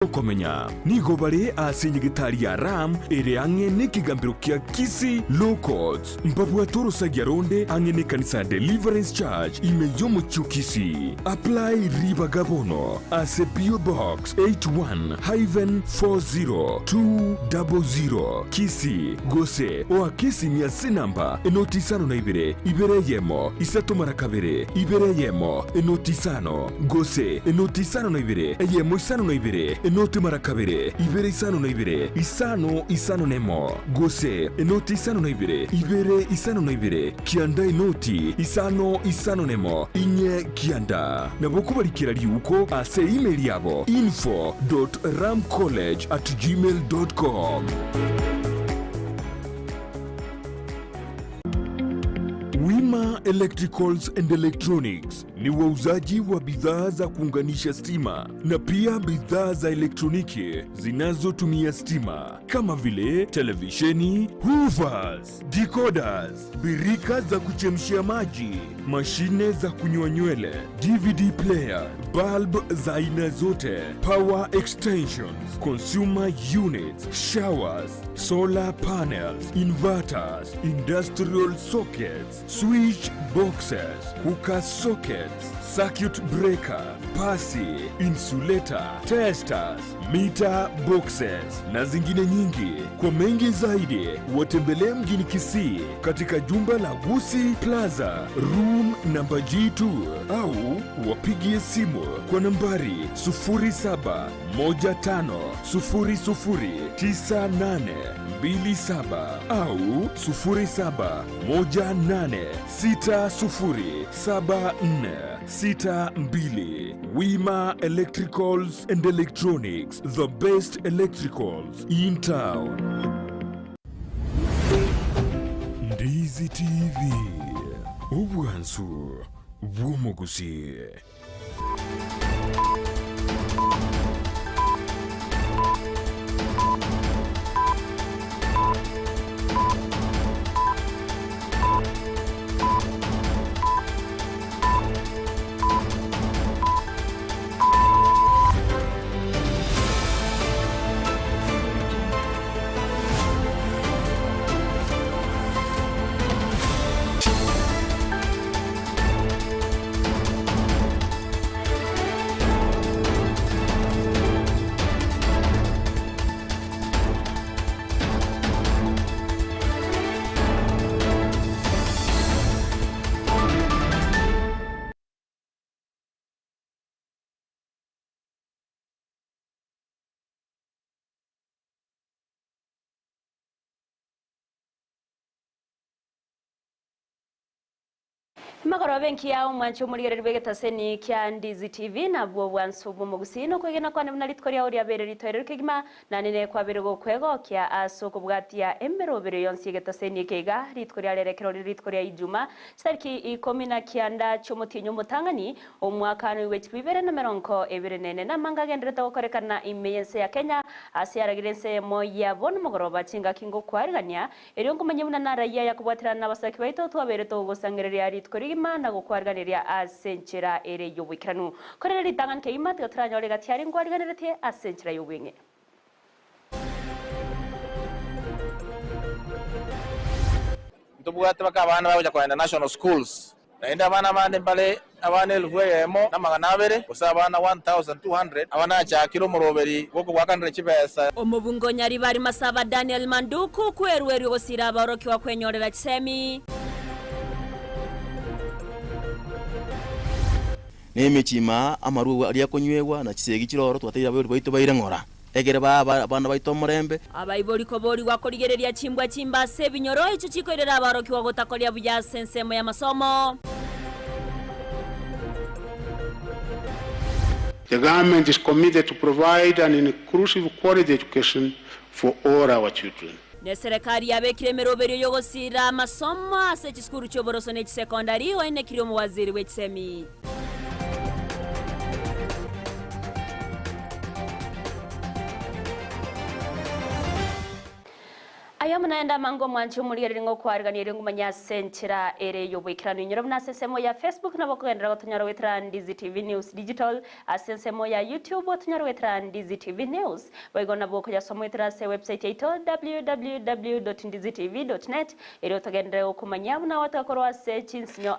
Komenya nigo bari asenyegitari ya ram ere ang'e ne kigambiro kia Kisii Low Courts mpabwa toro sagiaronde ang'e ne kanisa Deliverance Church imeyomo Kisii. Apply riba gabono as a PO Box 81-40200 Kisii Gusii o Kisii miasi namba enotisano na EVERYLYNE isatomara kabere EVERYLYNE enotisano Gusii enotisano na EYEMO isano na enoti marakabere ibere isano na isano nemo Gusii enoti isano na ibere isano na kianda enoti isano nemo inye kianda nabo kubarikira liuko ase email yabo info.ramcollege@gmail.com. Wima Electricals and Electronics ni wauzaji wa bidhaa za kuunganisha stima na pia bidhaa za elektroniki zinazotumia stima kama vile televisheni, hoovers, decoders, birika za kuchemshia maji, mashine za kunyoa nywele, DVD player, bulb za aina zote, power extensions, consumer units, showers, solar panels, inverters, industrial sockets, switch boxes, hookah sockets, circuit breaker, pasi, insulator, testers, meter boxes na zingine nyingi. Kwa mengi zaidi watembelee mjini Kisii katika jumba la Gusii Plaza room namba G2 au wapigie simu kwa nambari 0715009827 au 0718607462. Wima Electricals and Electronics, the best electricals in town. Ndizi TV, ubwansu bw'omugusi. Makaro benki ya umwancho muri rerwe taseni kya Ndizi TV na bwo bwansubu mu gusino kwegena kwa namna litkoria ori abere litoire kigima nanene kwa berego kwego kya asoko bwatia emberobere yonsi getaseni kega litkoria lerekero litkoria ijuma sariki 19 cyomutinyo mutangani omwaka w'ibibere na meronko ebere nene na manga gendreta gukorekana ENSA ya Kenya asiaragirense moya bono mugoroba cinga kingo kwariganya eryo ngumanyemuna na raia yakubwatirana n'abasaki baito twabere to gusangereria litkoria na gukwarganiria asenchera ere yobwikiranu korera ritangan ke imat gatranya ole gatiari ngwarganirie asenchera yobwinge tubwate bakabana baje kwenda national schools naenda bana mande mbale abana EVERLYNE na maganabere kusabana 1200 abana cha kilo moroberi goko gwakandire kibesa omubungo nyari bari masaba Daniel Manduku kwerweri gosira baroki wa kwenyorera kisemi Nemechima amaru aliya konywewa na kisegi kiroro twateira bari baito bairengora egere bana baito murembe abayibori ko bori wakorigereria chimbwa chimba se binyoro ico chikorera baroki wa gotakoria buya sensemo ya masomo. The government is committed to provide an inclusive quality education for all our children. Ne serikali yabekire merobero yogosira masomo ase chiskuru choboroso ne secondary wa ine kiriyo mu waziri w'ekisemi. Amuya munaenda mango mwanchi umurigere ngo kwariganire ngumanya senchira ere yobwikirano inyoro na sesemo ya Facebook na bokwendera gotunyaro wetra Ndizi TV News Digital asensemo ya YouTube otunyaro wetra Ndizi TV News boigona boko ya somo wetra se website yaito www.ndizitv.net ere otogendere okumanya muna watakorwa se chinsinyo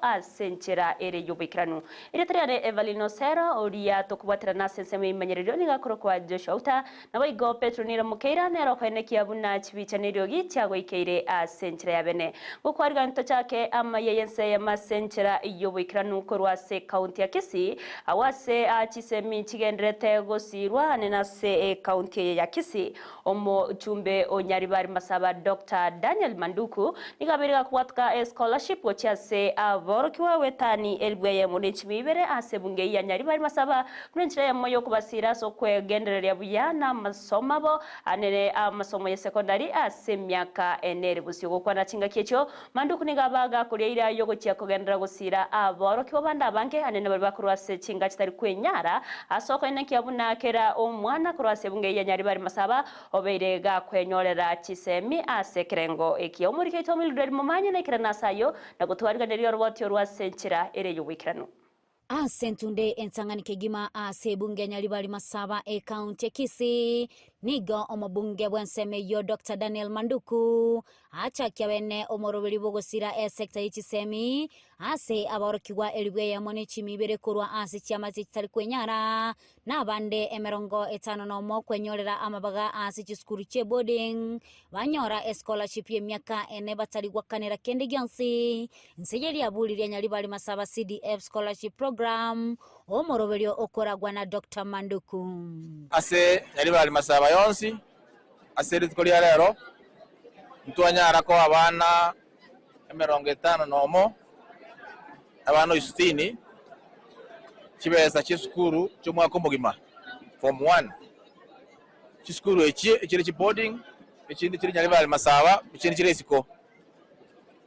asenchira ere yobwikirano ere triane EVERLYNE OSERO oria tokubwatira na sensemo imanyerero ni gakoro kwa AUTA na boigo Petra ni Mokeira nero kwenekia buna chibichaniro gichagwo ikeire asenchera ya bene gukwariga nto chake AMAYIA ENSA masenchera iyobwikirano korwa se county ya Kisii awase achisemi chigendrete gosirwa nena se county ya Kisii omo chumbe onyaribari masaba Dr. Daniel Manduku nikabirika kwataka scholarship ochase aborokiwa wetani EVERLYNE nechimibere asebunge ya nyaribari masaba kunenchira ya moyo kubasira so kwegenderera buyana masomabo anene amasomo ya sekondari asemyaka enere busyo kwa nachinga kyecho Manduku nigabaga kureira yogo kya kugendera gusira aboroki babanda banke anene bari bakurwase chinga kitari kwenyara asoko ene kyabuna kera omwana kurwase bunge ya nyari bari masaba obeirega kwenyorera chisemi asekrengo ekyo muri kyecho miludari mumanya na kirana sayo na gutwarga neriyo rwati rwasenchira ere yobwikirano Asentunde ensangani kegima asebunge nyalibali masaba county Kisii nigo omabunge bwenseme yo Dr. Daniel Manduku acha wene omorobeli bogosira sector y'ichisemi ase aborokiwa EVERLYNE nechimibere kurwa ase chiama chitari kwenyara nabande emerongo etano nomo kwenyorera amabaga ase chiskuru che boarding banyora scholarship y'emyaka ene batari gwakanira kende gyansi nseyeri abulira nyalibali masaba CDF scholarship program omorobelio okoragwa na Dr. Manduku ase nyalibali masaba yonsi ase ritkolia rero ntwanyara ko abana emerongo etano nomo abana 60 kibesa cy'isukuru cyo mwaka mugima form 1 cy'isukuru ekiri ki boarding ekindi kiri nyalibali masaba ekindi kiri siko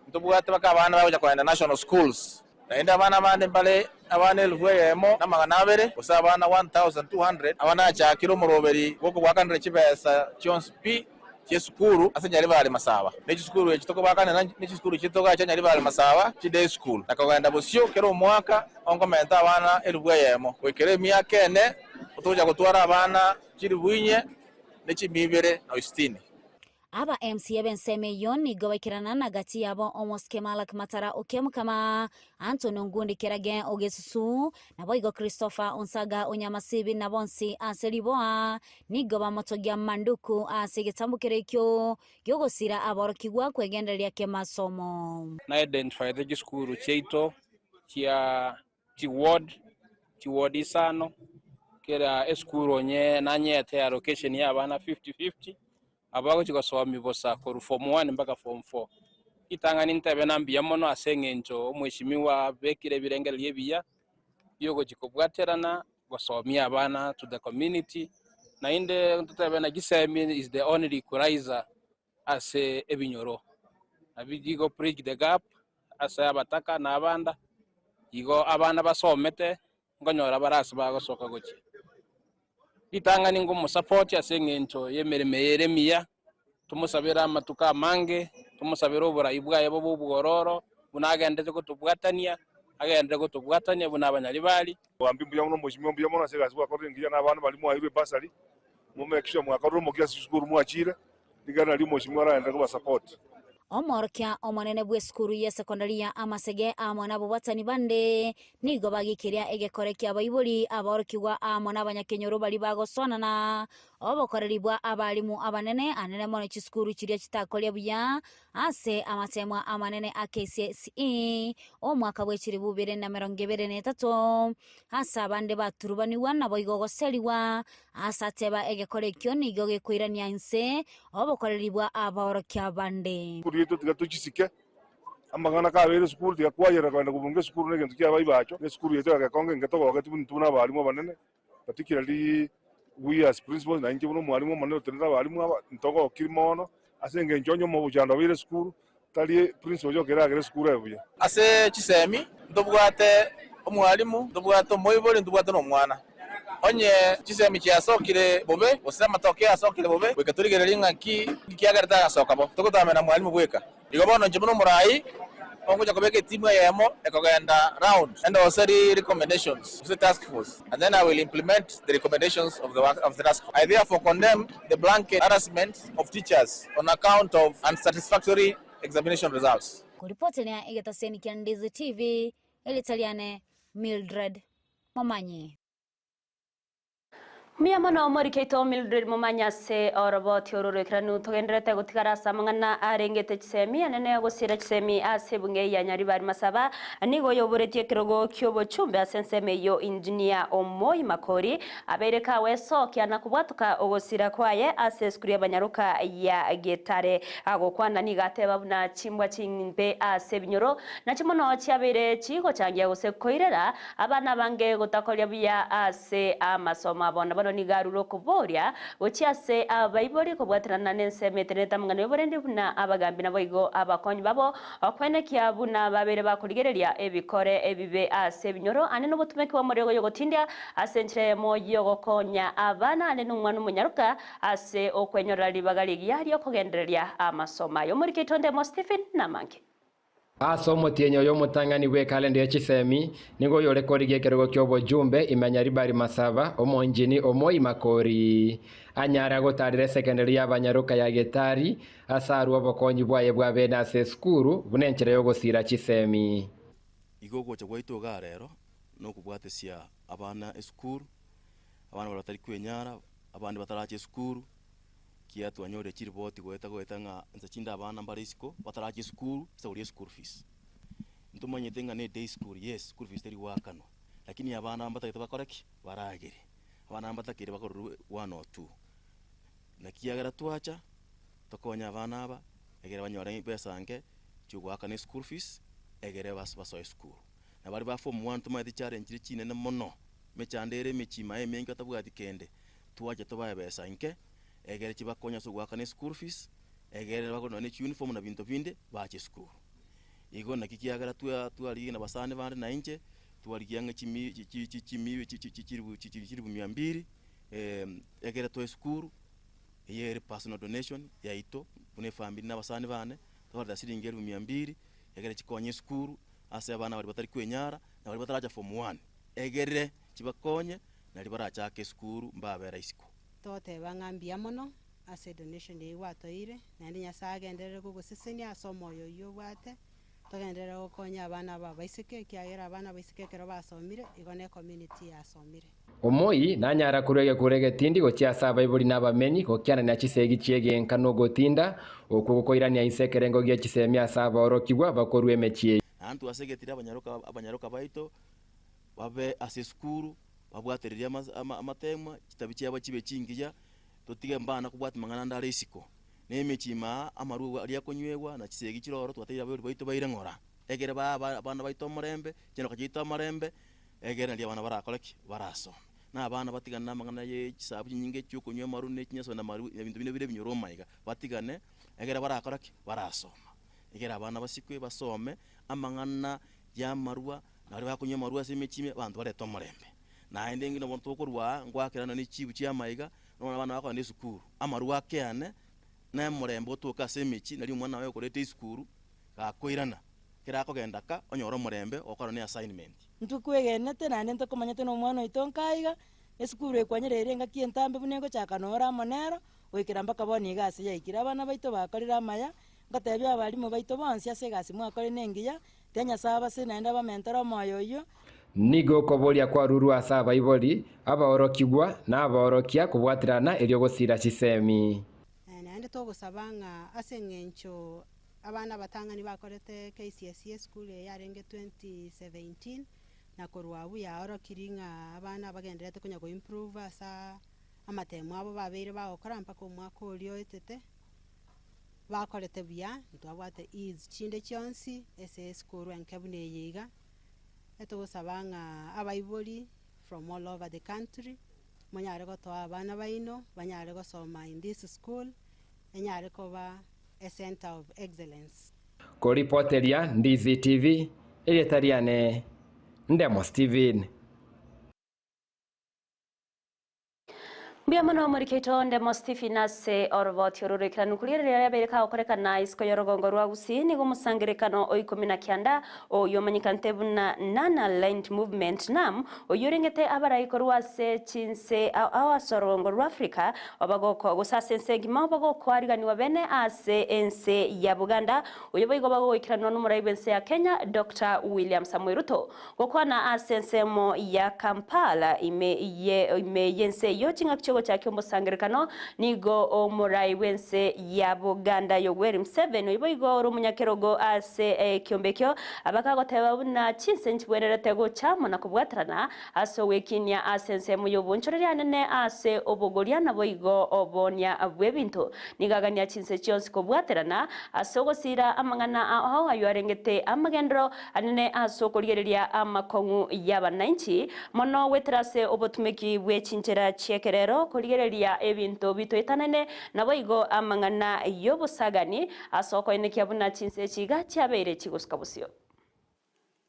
ntubwate bakabana baje kwenda national schools naenda abana bande mbale abana EVERLYNE na magana abere kusaba abana 1200 abana cha kilo muroberi goko gwakandira kibesa cyonspi cy'isukuru ase nyalibali masaba n'isukuru ekitoko bakana n'isukuru kitoka cya nyalibali masaba kide school nakagenda busyo kero mwaka ongomenta abana EVERLYNE kwekere myaka ene utoja gutwara abana kiri bwinye n'ekimibere na 60 aba MCA benseme yoni gobekirana nagati yabo omoskemala kmatara okemukama Antonio Ngundi kerage ogesusu na boigo Christopher Onsaga onyamasibi na bonsi aseliboa nigoba motogya Manduku asegetambukerekyo yogosira aborokiwa kwegenderia ke masomo na identify the school cheito kia ward isano kera school onye nanyete allocation ya bana 50-50 abago chigasoma bosa ko form 1 mpaka form 4 itangani ntebe nambi yamono asengenjo omweshimiwa bekire birengere yebiya yogo chikobwaterana gosomia abana to the community na inde ntebe na gisemi is the only equalizer as ebinyoro abigigo bridge the gap asa abataka na abanda igo abana basomete ngonyora barasi bagosoka gochi itangani ngo mu support asengenjo yemereme yeremiya tumusabira amatuka mange tumusabira uburayi bwaye bo bugororo bunagendeze ko tubwatania agendeze ko tubwatania bunabanyalibali wambi mbuya no mushimwe mbuya mona segazi kwa koringira n'abantu bali mu ahirwe basari mu mekisho mu akaro mu kiasi shukuru mu achire digana limo mushimwe araenda ko support omorkia omonene bwe skuru ya secondary ya Amasege amona bubatani bande nigo bagikiria egekorekia abayibuli aborokiwa amona abanyakenyoro bali bagosonana obokoreribwa abalimu abanene anene mono chiskuru chiria chitakolia buya ase amatemwa amanene AKCSE omwaka bwechiri 2023 hasa bande baturubaniwa na boigogoseliwa asateba egekorekyo nigo gekwirania inse obokoreribwa aborokia bande kurito tigatuchisike amagana kabere school tigakwayera kwenda kubunge school ne gentu kyabayi bacho ne school yeto agakonge ngetoko wakati tuna abalimu banene particularly we as principals na inje buno mwalimu manene tenda abalimu ntoko kirimono asenge njonyo mu bujando bire school tali principal yo kera school ebuya ase chisemi ndobwate omwalimu ndobwate moyiboli ndobwate no mwana onye chisemi chia sokire bobe osema tokea sokire bobe wekaturigere linga kiagarita sokabo tukutamena mwalimu bweka igobono njimuno murai ongoja kobeke timu ya EYEMO ekogenda round and OSERO recommendations of the task force, and then I will implement the recommendations of the task force. I therefore condemn the blanket harassment of teachers on account of unsatisfactory examination results. Kuripoti ni Kisii and Ndizi TV, Elitaliane Mildred Momanyi. Miyamano morikeito Mildred Momanya se oroboti ororokranu togendrete gutigara samangana arengete chisemi anene gusira chisemi asebunge ya Nyaribari Masaba anigo yoboretie kirogo kyobo chumbe asenseme yo engineer Omoi Makori abereka weso kiana kubwatuka ogosira kwaye aseskuria banyaruka ya Getare agokwana nigateba buna chimbwa chingbe asebinyoro na chimono cyabere chigo changia gusekoirera abana bange gutakoria bya ase amasoma bona nigaruro kuboria uchiase abaibori kubwatirana nensemetereta mungane borendi buna abagambi naboigo abakonyi babo okwene kiabuna babere bakurigereria ebikore ebibe ase binyoro ane no butumeki wa morego yogotindia asenchire mo yogokonya abana ane numwana munyaruka ase okwenyora libagali yari okugendereria amasoma yo muri kitonde mo Stephen Namange Asomo tienyo yo mutangani we kalende ya chisemi nigo yore kori gekerogo kyobo jumbe imenya Ribari Masaba omonjini Omoi Makori anyara gotarire secondary y'abanyaruka ya Getari asaru obokonyi bwaye bwabena se skuru bunenchere yo gosira chisemi igogo cha gwaito garero no kubwatesia abana skuru abana baratari kwenyara abandi batarache skuru kiatu anyore chiriboti goeta nga nzachinda abana mbarisiko batarache skuru sauri school fees ntumanye tenga ne day school yes school fees teri wakano lakini abana ambatakete bakoreki baragere abana ambatakire bakoruru 1 or 2 na kiagara twacha tokonya abana aba egere banyora pesa ange chugwaka ne school fees egere baso school na bari ba form 1 tumaye challenge chine ne mono mechandere mechima emenga tabwati kende twacha tobaye pesa ange egere chibakonya sugwaka ne school fees egere bakono ne uniform na bintu binde bache school igo na kikiagara tuari na basane bande na inche tuarikianga chiribu 200 egere to school yere personal donation ya ito une family na basane bane tuarda siringi 200 egere chikonye school ase abana bari batari kwenyara na bari bataraja form 1 egere chibakonye na libaracha ke school mbabera isiko tote bangambia mono ase donation ye watoire nandi nyasaga enderere gugusisenia asomo yoyo bwate togendera gukonya abana babaisike kiagera abana baisike kero basomire igone community yasomire Omoi nanyara kurege tindi gochiasa abaibori n'abamenyi gokiana na chisegi chiege nkano gotinda okugokoirania insekerengo gya chisemi asaba orokigwa bakorwe mechie antu asegetira abanyaruka baito babe ase skuru babwateriria amatemwa kitabichi aba chibe chingiya totige mbana kubwati mangana ndare isiko nemechima amaru ali akonywewa na chisegi chiroro twatira baito baire ngora egere abana baito murembe kino kajito murembe egere ndi abana barakoleki baraso na abana batigana mangana ye chisabu nyinge cyokonywe maru ne kinyaso na maru ibintu bine bire binyoro mayiga batigane egere barakoleki barasoma egere abana basikwe basome amangana ya marua na bari bakonywe marua semechime bantu bareto murembe na endingi no bonto kurwa ngwakirana ni chibu chia mayiga no bana bako ne sukuru amaru akeane na murembo toka semechi nari mwana wawe korete sukuru gakoirana kira kogenda ka onyoro murembe okora ni assignment ntukwegenete nane ntokomanyete no mwana itonkaiga esukuru ekwanyerere nga kientambe bunengo chakanora monero wikira mpaka boni gasi yaikira abana baito bakorira amaya ngatebya abalimu baito bonsi ase gasi mwakore nengiya tenya saba se naenda ba mentoro moyoyo nigo koboria kwa ruru asaba ibori abaorokigwa na abaorokia kubwatirana elyo gosira chisemi nande togusabanga ase ngencho abana batangani bakorete KCSE school yarenge 2017 na korwabu ya orokiringa abana bagenderete kunya go improve asa amatemo abo babere bagokora mpaka umwaka ulio etete bakorete bya ntwabwate is chinde chonsi ese school enkebune yiga etogusabanga abaibori from all over the country manyare go to abana baino banyare go soma in this school enyare ko ba a center of excellence. Koripoteria Ndizi TV Elitariane Ndemo Steven. Mbia mano muriketo ndemo Stefinase orvoti orurikira nukulire ya bereka okorekana isko yorogongo rwa Gusii nigo musangirekano o 19 o yomanyikante buna nana land movement nam o yuringete abarayiko rwase chinse awasorongo rwa Afrika obagoko gusasense gima obagoko ariganiwa bene ase ense ya Buganda oyoboyigo bagokirano n'umurayibense ya Kenya Dr. William Samuel Ruto gokwana asense mo ya Kampala ime yense yochinga kichogo cha kyombo sangirekano nigo omurai wense ya Buganda Yoweri Museveni oyiboyigo rumunyakerogo ase kyombekyo abakagoteba buna chinse nchibwereretego chamo na kubwatrana aso wekinya asense mu yobunchoreryanene ase obogoriana boyigo obonya abwebintu nigaganya chinse cyonse kubwatrana aso gosira amangana aho ayorengete amagendro anene aso kolyereria amakongu y'abananchi mono wetrase obotumeki bwechinchera chekerero kolyereria ebintu bitoitanene naboyigo amangana yobusagani asoko enekia buna chinse chiga chabere chigoskabusio.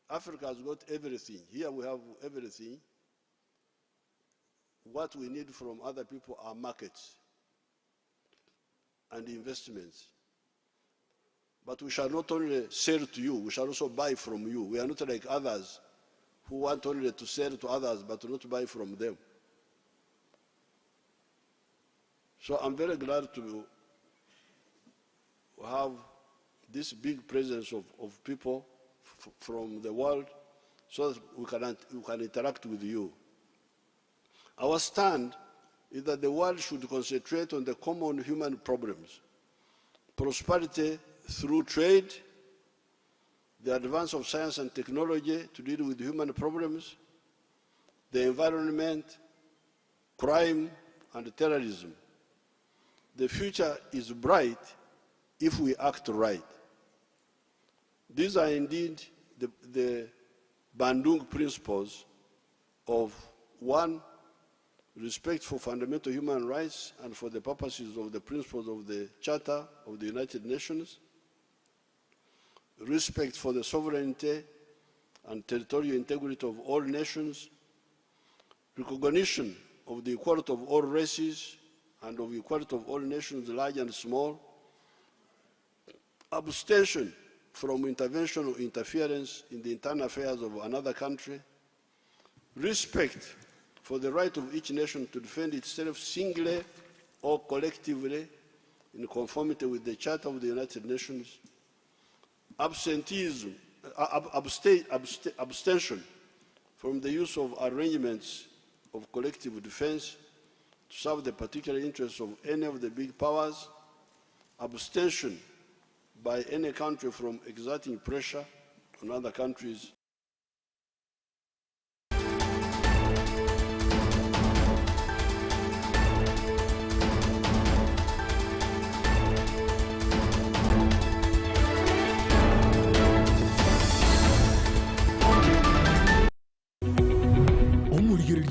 Africa has got everything. Here we have everything. What we need from other people are markets and investments. But we shall not only sell to you, we shall also buy from you. We are not like others who want only to sell to others but not buy from them. So I'm very glad to have this big presence of people from the world so that we can interact with you. Our stand is that the world should concentrate on the common human problems: prosperity through trade, the advance of science and technology to deal with human problems, the environment, crime, and terrorism. The future is bright if we act right. These are indeed the Bandung principles of 1, respect for fundamental human rights and for the purposes of the principles of the Charter of the United Nations, respect for the sovereignty and territorial integrity of all nations, recognition of the equality of all races and of equality of all nations, large and small, abstention from intervention or interference in the internal affairs of another country, respect for the right of each nation to defend itself singly or collectively in conformity with the Charter of the United Nations, abstention from the use of arrangements of collective defense to serve the particular interests of any of the big powers, abstention by any country from exerting pressure on other countries.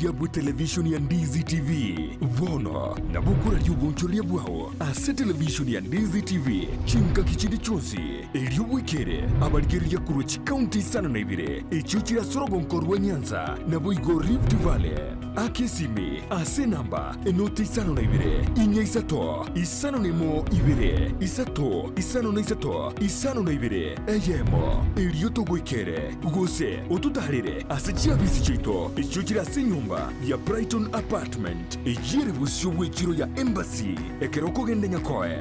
Yabu television ya Ndizi TV vono na bukura yubunchuria bwao ase television ya Ndizi TV chinka kichindi chonsi elio wikere abarigeri ya kuruchi county sana na ibire echuchi ya sorogonkorwa Nyanza na boigo Rift Valley akesimi ase namba enoti sana na ibire inya isato isano nemo ibire isato isano na isato isano na ibire EYEMO elio togwikere gose otutarire ase chiabisi chito echuchi ya senyumba ya Brighton Apartment ejire busyo wechiro ya Embassy ekeroko gende nyakoe.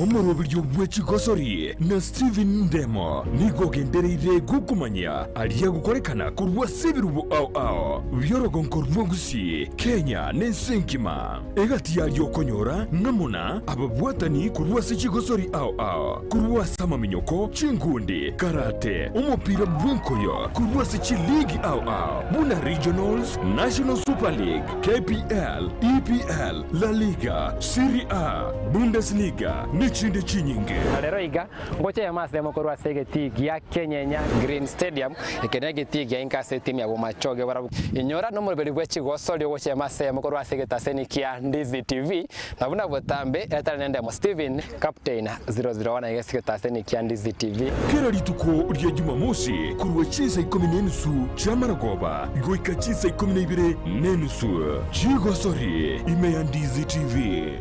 Omorobiryo bwechigosori na Steven Ndemo nigo gendereire gukumanya aliya gukorekana kurwa sebirubu ao byorogonko rw'Gusii Kenya n'ensenkima egati yalyo konyora namuna ababwatani kurwa sechigosori ao kurwa sama minyoko chingundi karate umupira bw'enkoyo kurwa sechi league ao buna regionals National Super League KPL EPL La Liga Serie A Bundesliga chinde chinyinge rero iga ngoche ya masemo korwa segeti ya Kenyenya Green Stadium ikenege tigi inka team ya bomachoge bara inyora no muri bwechi gosoli goche masemo korwa segeta senikia Ndizi TV nabuna botambe etale nende mo Steven Captain 001 yesiketa senikia Ndizi TV kera rituko rya Jumamosi kurwa chisa 10:30 chamaragoba goika chisa 12:30 chigosori ime Ndizi TV.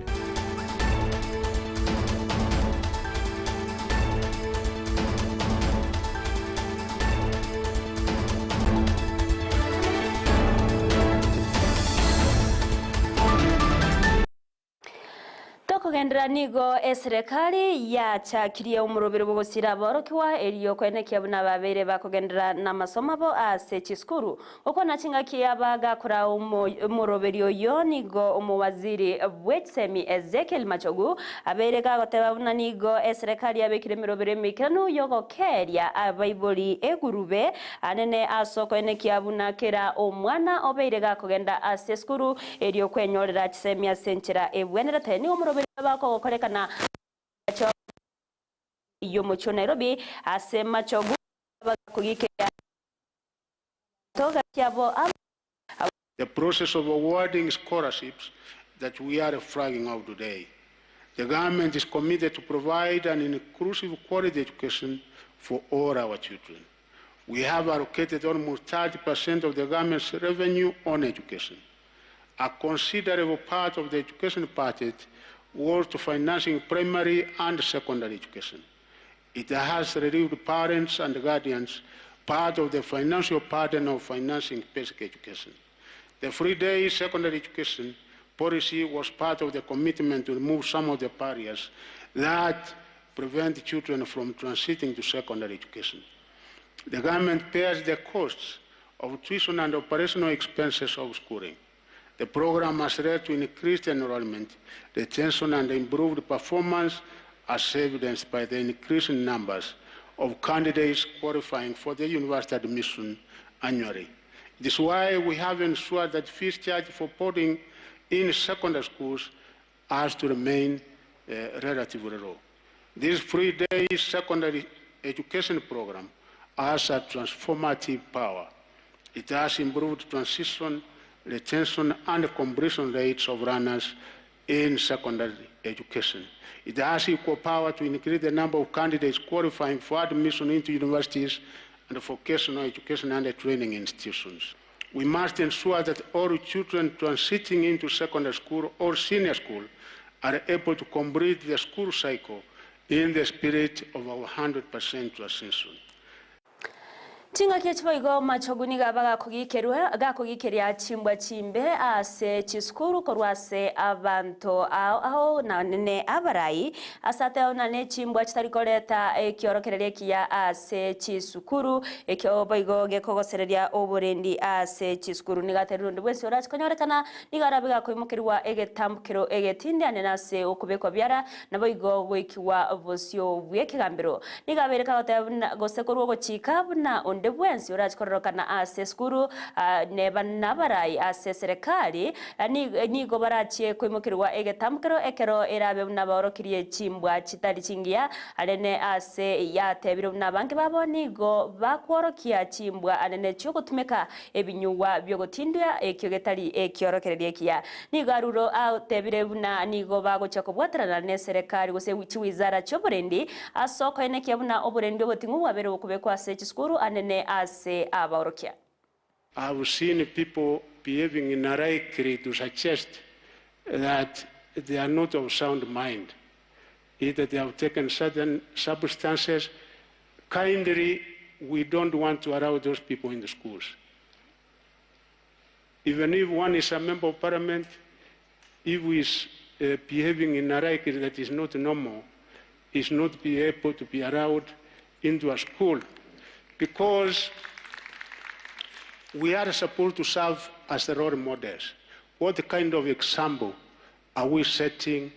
Kugendera nigo serikali yachakirie umurobero bogosira borokiwa eriyo kwenekia buna babere bakugendera n'amasomo bo ase chiskuru uko nachingakiye abaga kora umurobero yo nigo umuwaziri bwetsemi Ezekiel Machogu abereka goteba buna nigo serikali yabekire mirobero mikano yogo keria abaiboli egurube anene asoko enekia buna kera omwana obeirega kugenda ase skuru eriyo kwenyorera chisemia senchera ebwenera teni umurobero bako korekana yo mucho Nairobi ase Machogu bakugike toga kyabo. The process of awarding scholarships that we are flagging out today. The government is committed to provide an inclusive quality education for all our children. We have allocated almost 30% of the government's revenue on education. A considerable part of the education budget was to financing primary and secondary education. It has relieved parents and guardians part of the financial burden of financing basic education. The free-day secondary education policy was part of the commitment to remove some of the barriers that prevent children from transiting to secondary education. The government bears the costs of tuition and operational expenses of schooling. The program has led to increased enrollment, retention, and improved performance, as evidenced by the increasing numbers of candidates qualifying for the university admission annually. This is why we have ensured that fees charged for boarding in secondary schools has to remain relatively low. This free-day secondary education program has a transformative power. It has improved transition, retention, and completion rates of learners in secondary education. It has equal power to increase the number of candidates qualifying for admission into universities and vocational education and training institutions. We must ensure that all children transiting into secondary school or senior school are able to complete the school cycle in the spirit of our 100% transition. Chinga kiechwa Machogu niga baga kugikeria chimbwa chimbe ase chiskuru korwase abanto ao na nene abarai asate ona ne chimbwa chitarikoreta ekiorokereria kia ase chisukuru ekioboigo gekogosereria oborendi ase chiskuru niga terundi bwensi orachi konyorekana niga arabiga koimukirwa egetambukiro egetindi ane nase okubekwa byara naboigo gwikiwa bosio bwekigambiro niga bereka gosekorwa gochika buna bwensi urachikororokana ase skuru neba nabarai ase serikali nigo barachie koimukirwa egetambukiro ekero erabe nabaorokirie chimbwa chitari chingia arene ase yatebire nabange babo nigo bakworokia chimbwa anene chogotumeka ebinyuwa byogotindya ekyo getari ekiorokererie kia nigo aruro tebire buna nigo bagocha kubwaterana ne serikali gose wizara choborendi asoko enekia buna oborendi ogotingu wabere okubekwa ase chiskuru anene ase abaorokia. I've seen people behaving in a right to suggest that they are not of sound mind, either they have taken certain substances. Kindly, we don't want to allow those people in the schools. Even if one is a member of parliament, if he is behaving in a right that is not normal, is not be able to be allowed into a school. Because we are supposed to serve as the role models. What kind of example are we setting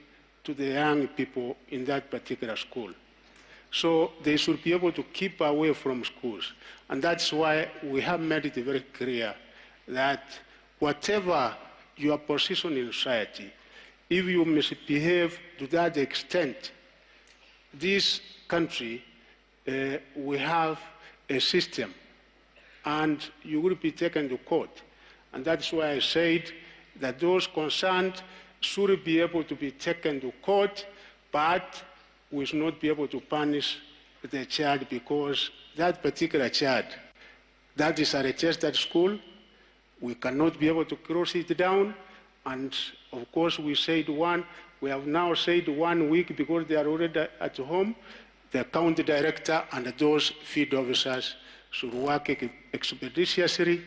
to the young people in that particular school? So they should be able to keep away from schools. And that's why we have made it very clear that whatever your position in society, if you misbehave to that extent this country, we have a system, and you will be taken to court. And that's why I said that those concerned should be able to be taken to court, but we should not be able to punish the child because that particular child, that is a registered school. We cannot be able to close it down. And of course, we have now said 1 week because they are already at home. The county director and those field officers should work expeditiously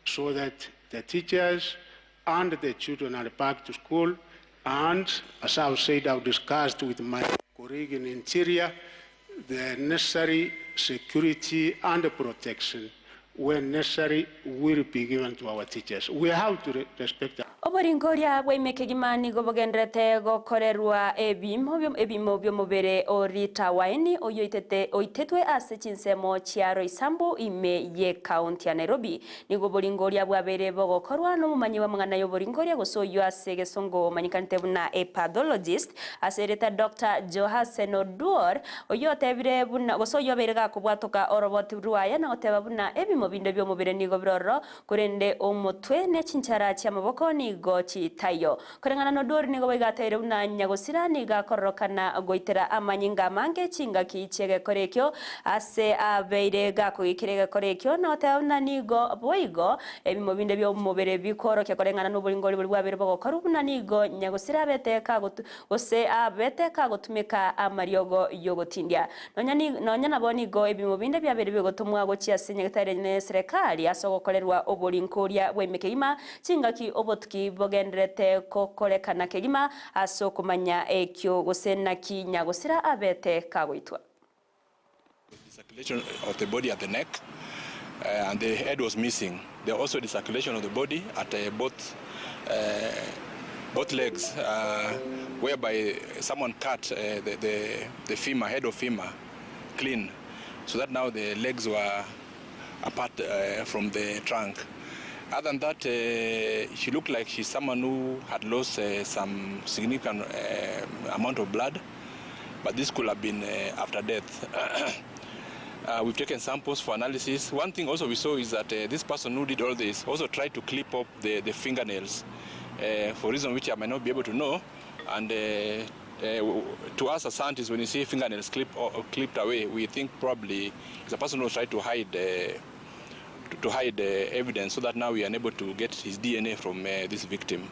so that the teachers and the children are back to school. And as I've said, I've discussed with my colleague in Interior the necessary security and protection when necessary will be given to our teachers. We have to respect that. Oboringoria bw'imekegimani gobogendrete gokorerwa ebimo by'omubere orita waini oitetwe ase chinsemo chiaro isambu ime ye county ya Nairobi nigo boringoria bwabere bogokorwa n'omumanyi wa mwana y'oboringoria gosoyo ase gesongo manyikanite buna a pathologist asereta Dr. Johasen Oduor oyotebire buna gosoyo berega kubwatoka oroboti ruaya na oteba buna ebimo binde by'omubere nigo biroro kurende omutwe ne chinchara cy'amaboko nigo chitayo kurengana no Oduor nigo bigatere buna nyagosira niga kororokana goitera amanyinga mange chinga kichege korekyo ase abeire gako ikirege korekyo na otebuna nigo boigo ebimo binde by'omubere bikorokya kurengana n'oburingori buri bwabere bogokoru buna nigo nyagosira beteka gose abeteka gotumika amariogo yogotindia nonya nabonigo ebimo binde byabere bigotumwa gochia senyegitare ne serikali asogokorerwa oburinkoria bw'emekeima chingaki obotki bogendrete kokorekana kegima asokumanya ekyo gosena kinya gosira abete kagwitwa. Circulation of the body at the neck and the head was missing. There also the circulation of the body at both legs, whereby someone cut the femur, head of femur, clean, so that now the legs were apart from the trunk. Other than that, she looked like she's someone who had lost some significant amount of blood, but this could have been after death. We've taken samples for analysis. One thing also we saw is that this person who did all this also tried to clip up the fingernails for reason which I might not be able to know. And to us as scientists, when you see fingernails clipped away, we think probably it's a person who tried to hide evidence, so that now we are unable to get his DNA from this victim.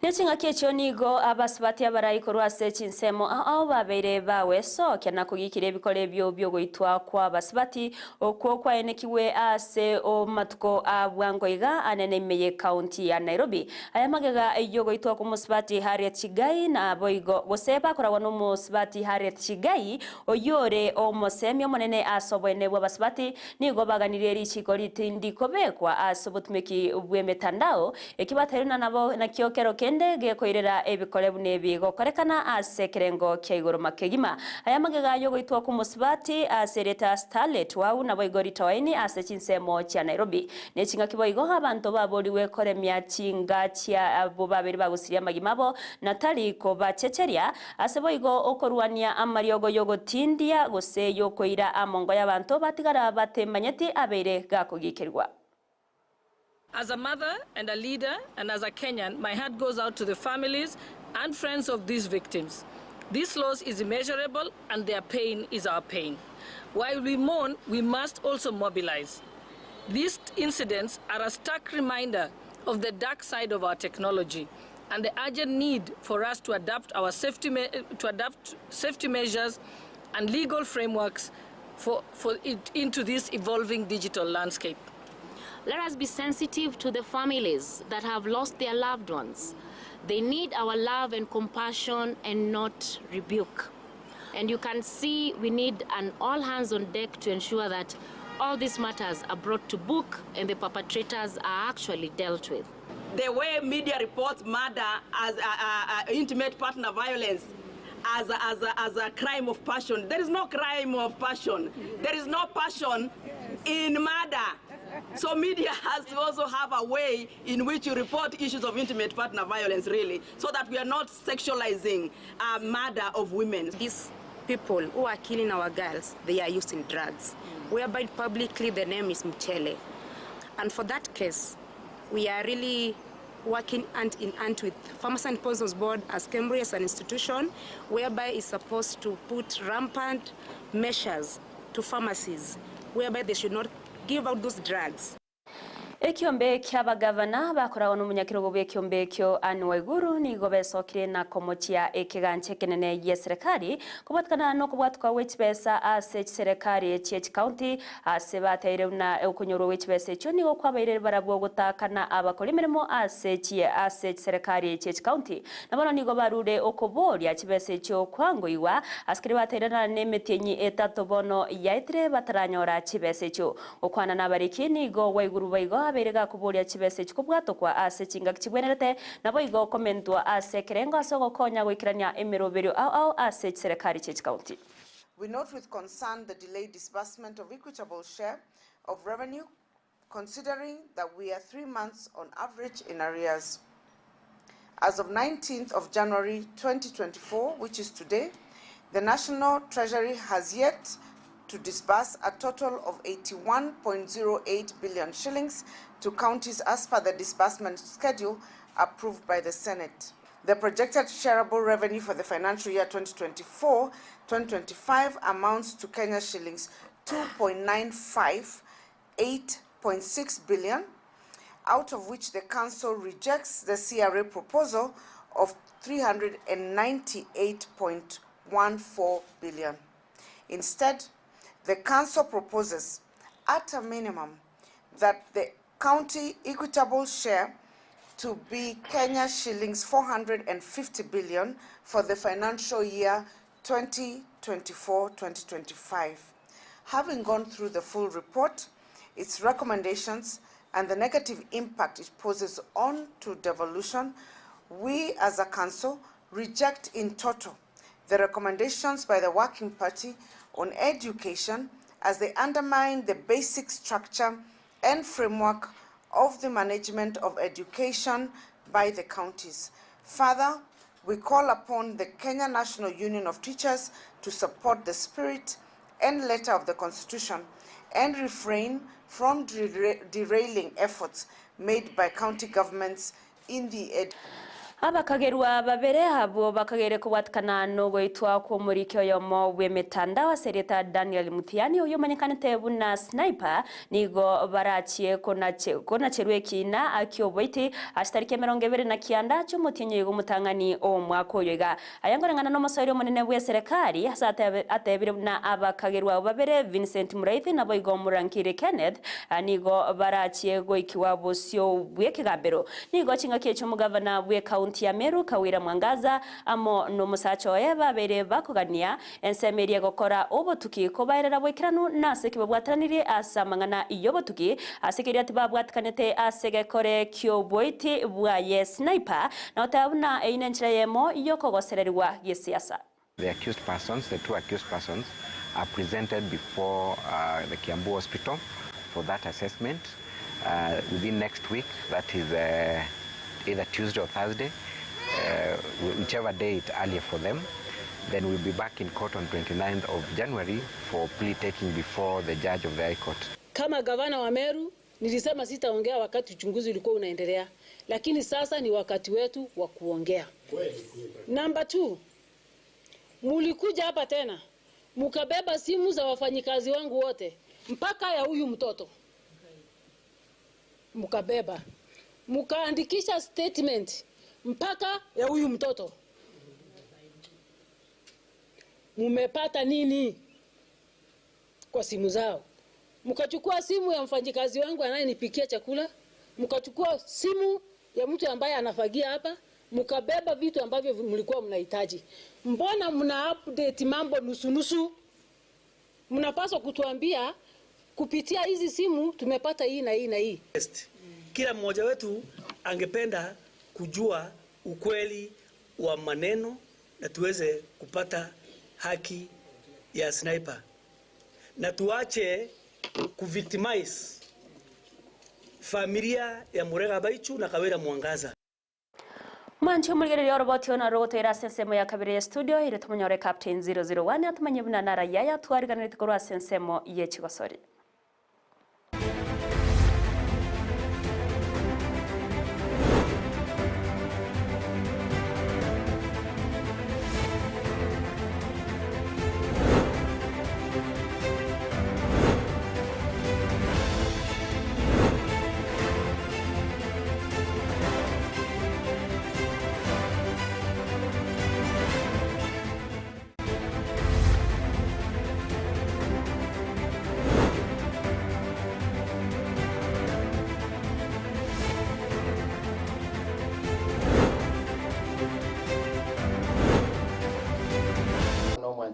Nechinga kecho nigo abasibati abarayikorwa se chinsemo aho babere bawe so kyana kugikire bikore byo goitwa kwa basibati okwo kwa enekiwe ase o matuko abwangoiga anenemeye county ya Nairobi ayamagega iyo goitwa ku musibati Harriet Chigai na boigo goseba korawa no musibati Harriet Chigai oyore o mosemyo monene asobwene bwa basibati nigo baganire richikori tindiko bekwa asobutumeki ubwemetandao ekibateruna nabo na kiokero ndege koirera ebikore bunebi gokorekana ase kerengo kyaigoro makegima ayamagega yo goitwa ku musibati asereta Starlet wau na boigori tawaini ase chinsemo cha Nairobi nechinga kiboigo abantu baboriwe koremya chinga chia abo babiri bagusiria magimabo natali ko bachecheria ase boigo okorwania amariogo yogotindia gose yokoira amongo y'abantu batigara batemanyeti abere gakogikirwa. As a mother and a leader and as a Kenyan, my heart goes out to the families and friends of these victims. This loss is immeasurable and their pain is our pain. While we mourn, we must also mobilize. These incidents are a stark reminder of the dark side of our technology and the urgent need for us to adapt our safety measures and legal frameworks into this evolving digital landscape. Let us be sensitive to the families that have lost their loved ones. They need our love and compassion and not rebuke. And you can see we need an all hands on deck to ensure that all these matters are brought to book and the perpetrators are actually dealt with. The way media reports murder as intimate partner violence as a crime of passion. There is no crime of passion. There is no passion in murder. So media has to also have a way in which you report issues of intimate partner violence, really, so that we are not sexualizing murder of women. This people who are killing our girls, they are using drugs, whereby publicly the name is Mchele. And for that case, we are really working hand in hand with Pharmacy and Poisons Board as Cambridge as an institution, whereby it's supposed to put rampant measures to pharmacies, whereby they should not give out those drugs. Ekiombe ky'abagavana bakorawo n'omunyakirogo bw'ekiombe kyo Anne Waiguru nigo besokire na komotia ekiganche kinene ye serikali kubatkana n'okubwatwa w'ekibesa ase serikali y'eki county ase bateire na okunyoro w'ekibesa ekyo nigo kwabaire barabwo gutakana abakora emirimo ase serikali y'eki county nabano nigo barude okoboria kibesa ekyo kwangoiwa asikiri bateire na n'emetenyi etatu bono yaitire bataranyora kibesa ekyo okwana n'abariki nigo Waiguru baigo aberega kuboria kibese kikubwato kwa ase kinga kibwenerete nabo igo komentwa ase kerengo asogo konya gwikirania emirobero au ase serikali chech county. We note with concern the delayed disbursement of equitable share of revenue, considering that we are 3 months on average in arrears. As of 19th of January 2024, which is today, the National Treasury has yet to disburse a total of 81.08 billion shillings to counties as per the disbursement schedule approved by the Senate. The projected shareable revenue for the financial year 2024-2025 amounts to Kenya shillings 2.958.6 billion, out of which the Council rejects the CRA proposal of 398.14 billion. Instead, the Council proposes, at a minimum, that the county equitable share to be Kenya shillings 450 billion for the financial year 2024-2025. Having gone through the full report, its recommendations, and the negative impact it poses on to devolution, we as a council reject in total the recommendations by the Working Party on education as they undermine the basic structure and framework of the management of education by the counties. Further, we call upon the Kenya National Union of Teachers to support the spirit and letter of the Constitution and refrain from derailing efforts made by county governments in the abakagerwa babere abo bakagere kubwatkana no goitwa ko muri kyoyomo bw'emitanda wa sereta Daniel Mutiani uyo manyikanite buna sniper nigo barachie kona cherwekina akyoboiti astarike 29 cy'umutinyi gumutangani o mwako yoga ayangorangana no masairo munene bwe serikali hasate atebire na abakagerwa babere Vincent Muraithi nabo igo murankire Kenneth nigo barachie goikiwa bosyo bw'ekigambero nigo chinga cy'umugavana bwe county ya Meru Kawira Mwangaza amo no musacho eba bere bakugania ensemerie gokora obotuki kobairera bwekiranu nase kibabwatanire asamangana iyobotuki asikiri ati babwatkanete asegekore kyoboiti bwa sniper na otabuna einenchira yemo yokogosererwa gisiasa. The accused persons, the two accused persons, are presented before the Kiambu Hospital for that assessment within next week, that is either Tuesday or Thursday, whichever day it's earlier for them. Then we'll be back in court on 29th of January for plea taking before the judge of the High Court. Kama gavana wa Meru, nilisema sitaongea wakati uchunguzi ulikuwa unaendelea, lakini sasa ni wakati wetu wa kuongea. Number 2, mulikuja hapa tena, mukabeba simu za wafanyikazi wangu wote, mpaka ya huyu mtoto. Mukabeba. Mukaandikisha statement mpaka ya huyu mtoto. Mumepata nini kwa simu zao? Mukachukua simu ya mfanyikazi wangu anayenipikia chakula, mukachukua simu ya mtu ambaye anafagia hapa, mukabeba vitu ambavyo mlikuwa mnahitaji. Mbona mna update mambo nusu? Mnapaswa kutuambia kupitia hizi simu tumepata hii na hii na hii. Kila mmoja wetu angependa kujua ukweli wa maneno na tuweze kupata haki ya sniper. Na tuache kuvictimize familia ya Murega Baichu na Kawira Mwangaza. Mwanchi umuligereri oroboti ona rogotera sensemo ya kabiri ya studio ire tumunyore Captain 001 atumanye buna nara yaya twariganire tukorwa sensemo ye Kigosori.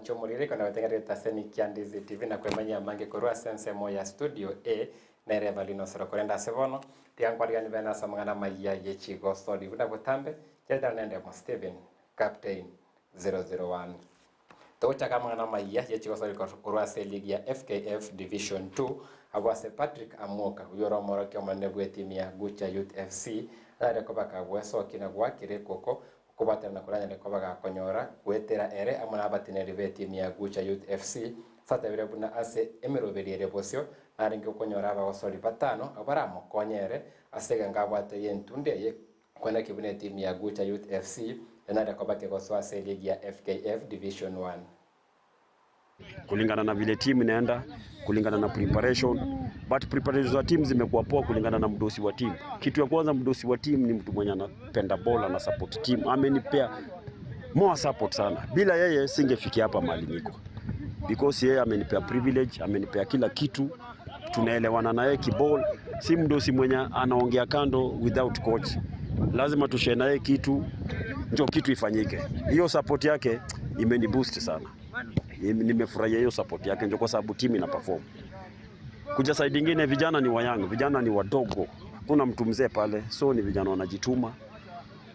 Chomurire kana watengereta seni kia Ndizi TV na kwemanya mange korwa sensemo ya studio A na EVERLYNE osoro korenda sebono tiangwaria ni bena samangana AMAYIA ye Kigosori buda butambe jeda nende mo Steven Captain 001 tocha kama AMAYIA ye Kigosori korwa seli ya FKF Division 2 abwase Patrick Amoka uyoro moro kyo manebwe timu ya Gusii Youth FC na rekobaka bweso kina gwakire koko kubatana kuranya ne kobaga konyora kwetera ere amana batineri beti ya Gusii Youth FC sata bire buna ase emeroberi ere bosyo naringe konyora abasori batano abara mukonyere asega ngabwate yentunde ye kwena kibune timu ya Gusii Youth FC na kobake goswa se ligi ya FKF Division 1 kulingana na vile timu inaenda, kulingana na preparation, but preparation za timu zimekuwa poa kulingana na mdosi wa timu. Kitu ya kwanza, mdosi wa timu ni mtu mwenye anapenda bola na support team. Amenipea more support sana. Bila yeye singefikia hapa mahali niko. Because yeye amenipea privilege, amenipea kila kitu. Tunaelewana na yeye kiball. Si mdosi mwenye anaongea kando without coach. Lazima tushare na yeye kitu, ndio kitu ifanyike. Hiyo support yake imeniboost sana. Nimefurahia hiyo support yake ndio kwa sababu timu ina perform. Kuja side nyingine vijana ni wayanga, vijana ni wadogo. Kuna mtu mzee pale, so ni vijana wanajituma.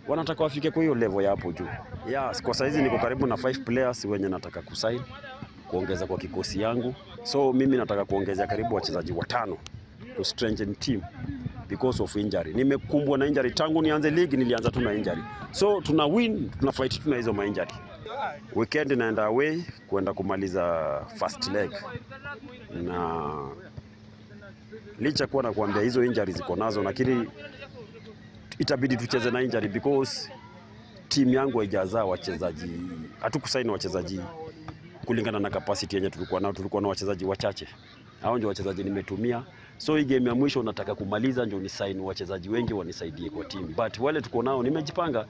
Wanataka wafike kwa hiyo level ya hapo juu. Yes, kwa saizi niko karibu na 5 players wenye nataka kusign kuongeza kwa kikosi yangu. So mimi nataka kuongezea karibu wachezaji 5 to strengthen team because of injury. Nimekumbwa na injury tangu nianze league, nilianza tu na injury. So tuna win, tuna fight tu na hizo ma-injury. Weekend naenda away kwenda kumaliza first leg. Na licha kuwa nakwambia hizo injuries ziko nazo, lakini itabidi tucheze na injury because team yangu haijazaa wachezaji. Hatukusaini wachezaji kulingana na capacity yenye tulikuwa nao. Tulikuwa na wachezaji wachache. Hao ndio wachezaji nimetumia. So hii game ya mwisho nataka kumaliza ndio ni sign wachezaji wengi wanisaidie kwa team. But wale tuko nao nimejipanga.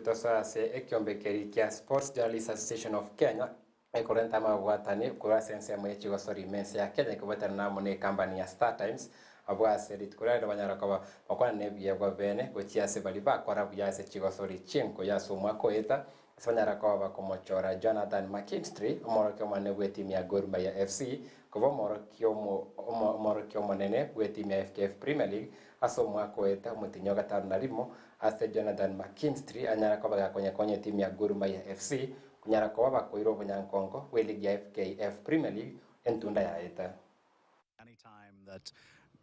Tosa se ekyombekeri kia Sports Journalists Association of Kenya ekorenta mabwatani kwa sensemo ya Kigosori mense ya Kenya kubatana na mone company ya Star Times abwa serit kurenda banyara kwa bakwana nebiye gwa bene gotia se baliba kwa buya se Kigosori chinko ya somwa ko eta sanyara kwa bakomochora Jonathan McKinstry omorokyo manebwe timu ya Gor Mahia FC kuba morokyo monene bwe timu ya FKF Premier League asomwa ko eta mutinyo gatano na limo ase Jonathan McKinstry anyara kwa kwenye timu ya Gor Mahia FC kunyara kwa bakoiro bunyankongo we ligi ya FKF Premier League entunda ya eta. Anytime that,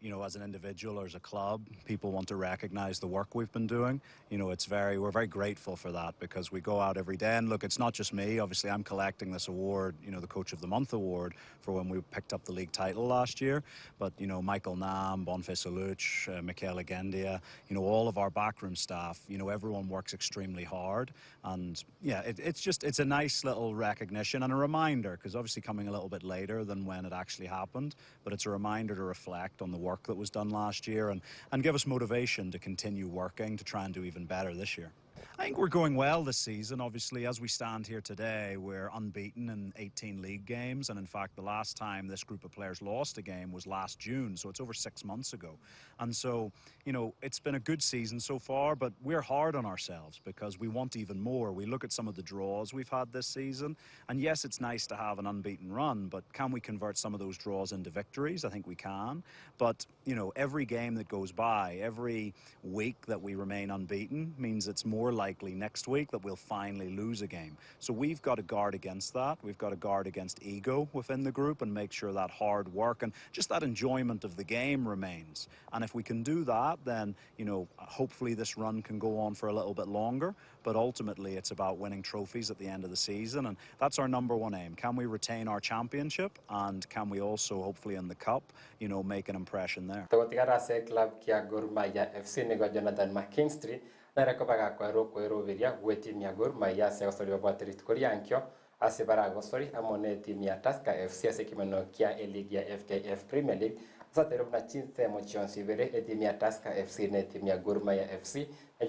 you know, as an individual or as a club, people want to recognize the work we've been doing. You know, we're very grateful for that because we go out every day and look, it's not just me. Obviously, I'm collecting this award, you know, the Coach of the Month award for when we picked up the league title last year. But, you know, Michael Nam, Boniface Aluch, Mokeira Gendia, you know, all of our backroom staff, you know, everyone works extremely hard. And yeah, it's a nice little recognition and a reminder, because obviously coming a little bit later than when it actually happened, but it's a reminder to reflect on the work that was done last year and give us motivation to continue working to try and do even better this year. I think we're going well this season. Obviously, as we stand here today, we're unbeaten in 18 league games. And in fact, the last time this group of players lost a game was last June. So it's over 6 months ago. And so, you know, it's been a good season so far, but we're hard on ourselves because we want even more. We look at some of the draws we've had this season. And yes, it's nice to have an unbeaten run, but can we convert some of those draws into victories? I think we can. But, you know, every game that goes by, every week that we remain unbeaten means it's more likely likely next week that we'll finally lose a game. So we've got to guard against that. We've got to guard against ego within the group and make sure that hard work and just that enjoyment of the game remains. And if we can do that, then, you know, hopefully this run can go on for a little bit longer. But ultimately, it's about winning trophies at the end of the season. And that's our #1 aim. Can we retain our championship? And can we also, hopefully in the cup, you know, make an impression there? Club kia Gor Mahia FC nego Jonathan McKinstry na rekobaga kwa roviria gwe timu ya Gor Mahia se osori obwatiri tukoriankyo ase barago sori amone timu ya Tusker FC ase kimeno kia eligi ya FKF Premier League zatero na chinse mo chionsi bere timu ya Tusker FC ne timu ya Gor Mahia FC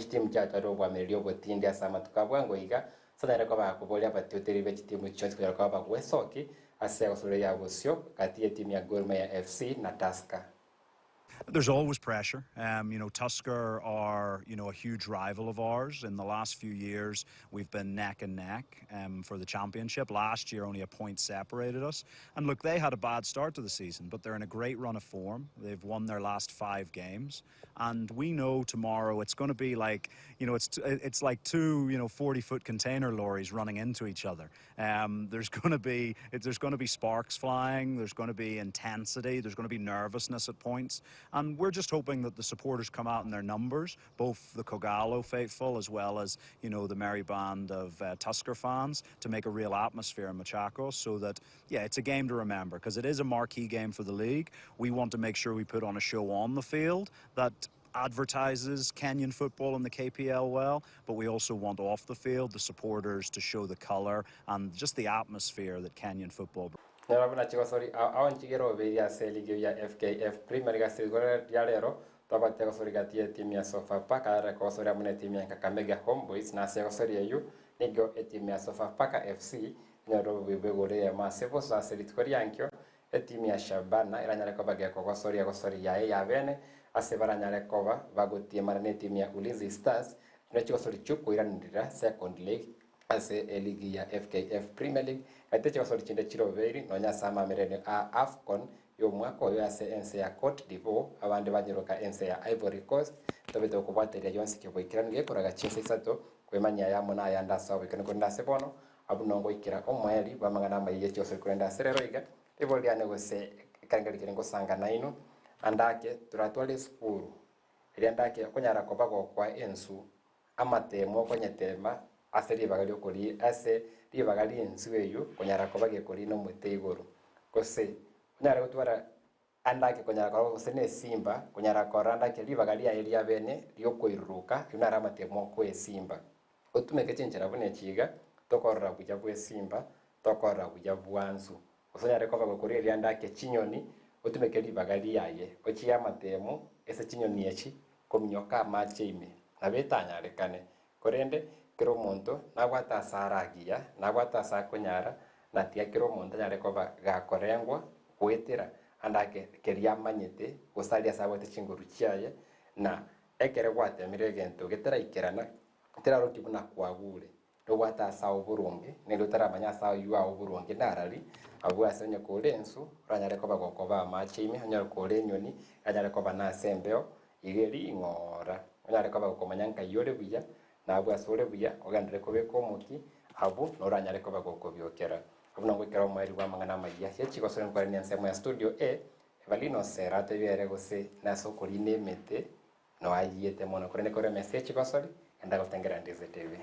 timu cha taro bwa merio botindi asa matukabwango iga sana rekobaga kubolia batoteri be timu chionsi kwa rekobaga gwesoki ase osori ya bosio kati ya timu ya Gor Mahia FC na Tusker. There's always pressure. You know, Tusker are, you know, a huge rival of ours. In the last few years, we've been neck and neck for the championship. Last year, only a point separated us. And look, they had a bad start to the season, but they're in a great run of form. They've won their last 5 games. And we know tomorrow it's going to be like, you know, it's like 2, you know, 40-foot container lorries running into each other. There's going to be sparks flying. There's going to be intensity. There's going to be nervousness at points. And we're just hoping that the supporters come out in their numbers, both the Kogalo faithful as well as, you know, the merry band of Tusker fans, to make a real atmosphere in Machakos so that, yeah, it's a game to remember because it is a marquee game for the league. We want to make sure we put on a show on the field that advertises Kenyan football in the KPL well, but we also want off the field the supporters to show the colour and just the atmosphere that Kenyan football brings. Nabona chikosori awanchigero beria seligi ya FKF Premier League sigore yalero tobate kosori gatie timu ya Sofapaka re kosori amune timu ya Kakamega Homeboys na sekosori yeyu nigo timu ya Sofapaka FC nyoro bebegore ya masevo sa seritkori yankyo timu ya Shabana iranyale koba ge kosori ya kosori ya bene asebara nyale koba bagotie marane timu ya Ulinzi Stars na chikosori chuko iranira second league ase ligi ya FKF Premier League ate chikosori chinde chiroveri nonya sama merene a AFCON yo mwaka yo ase ENSA ya Cote d'Ivoire abandi banyiroka ENSA ya Ivory Coast tobete okubateria yonsi kibwikira ngekoraga chinse isato kwemanya ya mona ya ndasa wikene kwenda sebono abunongo ikira omweli bamangana amayiye chikosori kwenda serero iga ibolia gose kangalikire ngosanga naino andake turatwale skuru ili andake konyara kobago kwa ensu amatemo konyetema ase ribagali okori ase ribagali ensueyo konyara kobage kori no muteigoro kose konyara gutwara andake konyara koro kose ne simba konyara koranda ke ribagali ya elia bene ryokoiruka yunara amatemo ko esimba otumeke chenjera bune chiga tokorra buja bwe simba tokorra buja bwanzu osonyare kobago kori elia andake chinyoni otumeke ribagali yaye ochi amatemo ese chinyoni echi komnyoka macheime nabetanya rekane korende kero monto nagwata saragia nagwata sakonyara na tia kero monto nyare koba gakorengwa kwetera andake keria manyete gosalia sabote chinguru chiaye na ekere gwate miregento getera ikerana tera rokibuna kwagure rogwata sawo burungi nero tera manya sawo yuwa oburungi narari abwa senye kolensu ranyare koba gokoba machimi nyare kolenyoni anyare koba na sembeo igeri ngora anyare koba gokomanyanka yore buya nabwa sore buya ogandire kobeko muki abu noranyare koba gokobyokera abuna ngwikera omweri wa mangana magia chikosore nkore nensemo ya studio EVERLYNE sera tebere gose na sokori nemete no ayete mono kore nekore message chikosore enda gotengera Ndizi TV.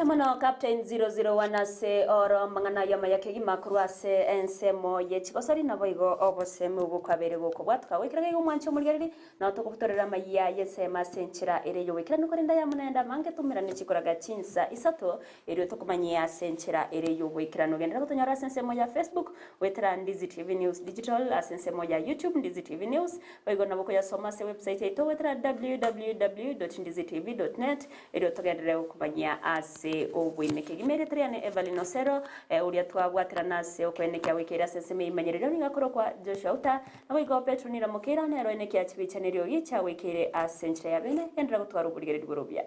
Mano Captain 001 ase oro mangana ya mayake gimakuru ase ensemo ye chikosari na boigo obosemu bukabere goko bwatwa wekira go mwancho murigariri na to kutorera maya yesema senchira ere yo wekira nukorinda ya munenda mange tumira ni chikoraga chinsa isato ere to kumanyia senchira ere yo wekira no gendera gutonyora ensemo ya Facebook wetera Ndizi TV News Digital ensemo ya YouTube Ndizi TV News boigo na boko ya soma se website ito wetera www.ndizitv.net ere to gendera kumanyia ase ase obwine kigimere triane EVERLYNE OSERO uria twagwatira nase okwene kya wikira seseme imanyerero nigakoro kwa Joshua AUTA na wigo Petra nira Mokeira nero ene kya chibichanerio gicha wikire ase nchira ya bene endra gutwara uburigere rw'Rubia.